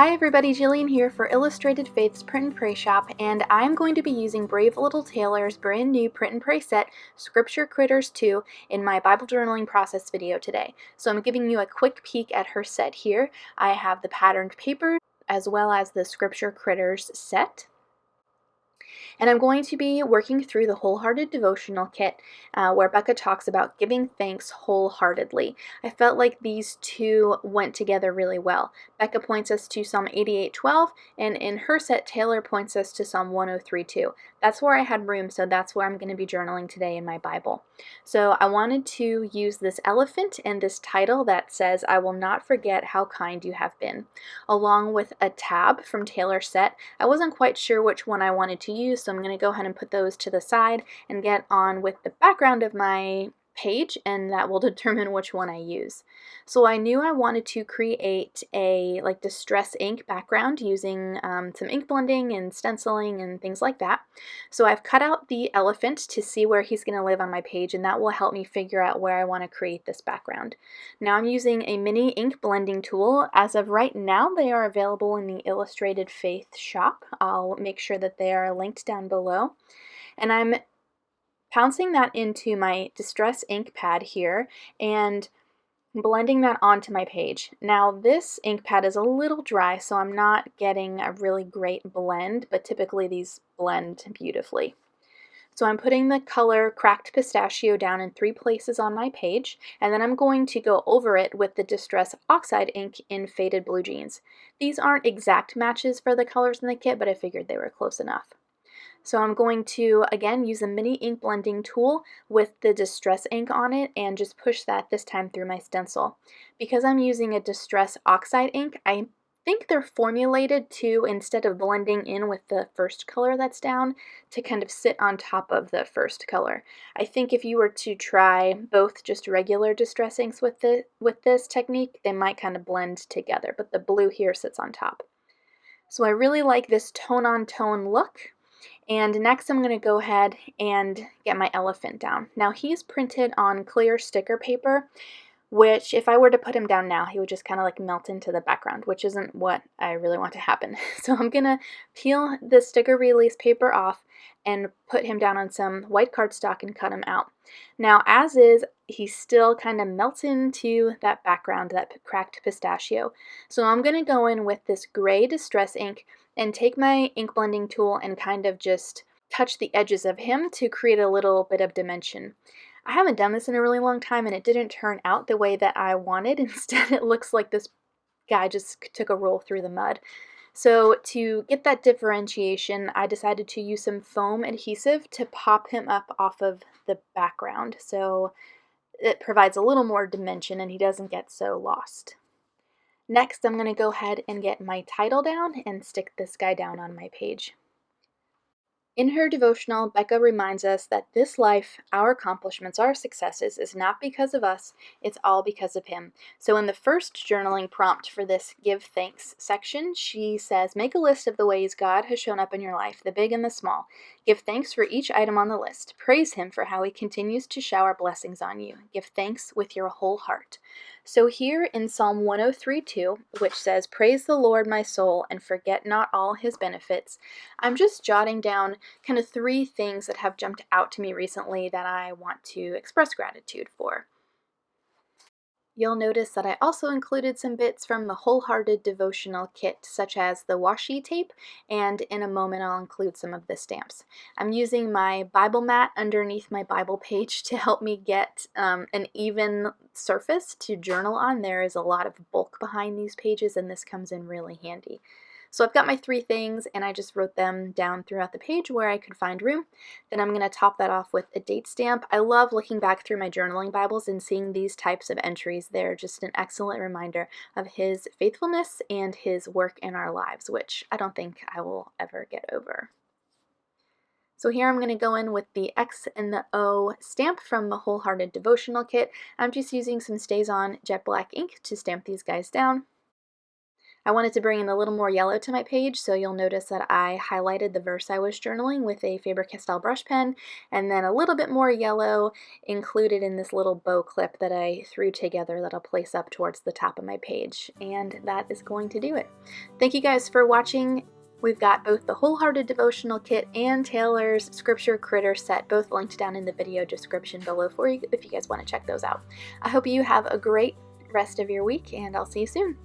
Hi everybody, Jillian here for Illustrated Faith's Print and Pray Shop, and I'm going to be using Brave Little Taylor's brand new Print and Pray set, Scripture Critters 2, in my Bible journaling process video today. So I'm giving you a quick peek at her set here. I have the patterned paper as well as the Scripture Critters set. And I'm going to be working through the Wholehearted Devotional Kit where Becca talks about giving thanks wholeheartedly. I felt like these two went together really well. Becca points us to Psalm 88:12, and in her set, Taylor points us to Psalm 103:2. That's where I had room, so that's where I'm going to be journaling today in my Bible. So I wanted to use this elephant and this title that says, "I will not forget how kind you have been," along with a tab from Taylor's set. I wasn't quite sure which one I wanted to use, so I'm going to go ahead and put those to the side and get on with the background of my page, and that will determine which one I use. So I knew I wanted to create a distress ink background using some ink blending and stenciling and things like that. So I've cut out the elephant to see where he's going to live on my page, and that will help me figure out where I want to create this background. Now I'm using a mini ink blending tool. As of right now, they are available in the Illustrated Faith shop. I'll make sure that they are linked down below. And I'm pouncing that into my distress ink pad here and blending that onto my page. Now this ink pad is a little dry, so I'm not getting a really great blend, but typically these blend beautifully. So I'm putting the color Cracked Pistachio down in 3 places on my page, and then I'm going to go over it with the Distress Oxide ink in Faded Blue Jeans. These aren't exact matches for the colors in the kit, but I figured they were close enough. So I'm going to, again, use a mini ink blending tool with the Distress ink on it and just push that this time through my stencil. Because I'm using a Distress Oxide ink, I think they're formulated to, instead of blending in with the first color that's down, to kind of sit on top of the first color. I think if you were to try both just regular Distress inks with this technique, they might kind of blend together, but the blue here sits on top. So I really like this tone-on-tone look. And next I'm going to go ahead and get my elephant down. Now he's printed on clear sticker paper, which if I were to put him down now, he would just kind of melt into the background, which isn't what I really want to happen. So I'm going to peel the sticker release paper off and put him down on some white cardstock and cut him out. Now as is, he still kind of melts into that background, that cracked pistachio. So I'm going to go in with this gray distress ink and take my ink blending tool and kind of just touch the edges of him to create a little bit of dimension. I haven't done this in a really long time, and it didn't turn out the way that I wanted. Instead, it looks like this guy just took a roll through the mud. So to get that differentiation, I decided to use some foam adhesive to pop him up off of the background, so it provides a little more dimension and he doesn't get so lost. Next, I'm going to go ahead and get my title down and stick this guy down on my page. In her devotional, Becca reminds us that this life, our accomplishments, our successes, is not because of us, it's all because of Him. So in the first journaling prompt for this Give Thanks section, she says, make a list of the ways God has shown up in your life, the big and the small. Give thanks for each item on the list. Praise Him for how He continues to shower blessings on you. Give thanks with your whole heart. So here in Psalm 103:2, which says, praise the Lord, my soul, and forget not all His benefits, I'm just jotting down kind of 3 things that have jumped out to me recently that I want to express gratitude for. You'll notice that I also included some bits from the Wholehearted Devotional Kit, such as the washi tape, and in a moment I'll include some of the stamps. I'm using my Bible mat underneath my Bible page to help me get an even surface to journal on. There is a lot of bulk behind these pages, and this comes in really handy. So I've got my 3 things, and I just wrote them down throughout the page where I could find room. Then I'm going to top that off with a date stamp. I love looking back through my journaling Bibles and seeing these types of entries. They're just an excellent reminder of His faithfulness and His work in our lives, which I don't think I will ever get over. So here I'm going to go in with the X and the O stamp from the Wholehearted Devotional Kit. I'm just using some StazOn jet black ink to stamp these guys down. I wanted to bring in a little more yellow to my page, so you'll notice that I highlighted the verse I was journaling with a Faber-Castell brush pen, and then a little bit more yellow included in this little bow clip that I threw together that I'll place up towards the top of my page. And that is going to do it. Thank you guys for watching. We've got both the Wholehearted Devotional Kit and Taylor's Scripture Critter Set, both linked down in the video description below for you if you guys want to check those out. I hope you have a great rest of your week, and I'll see you soon.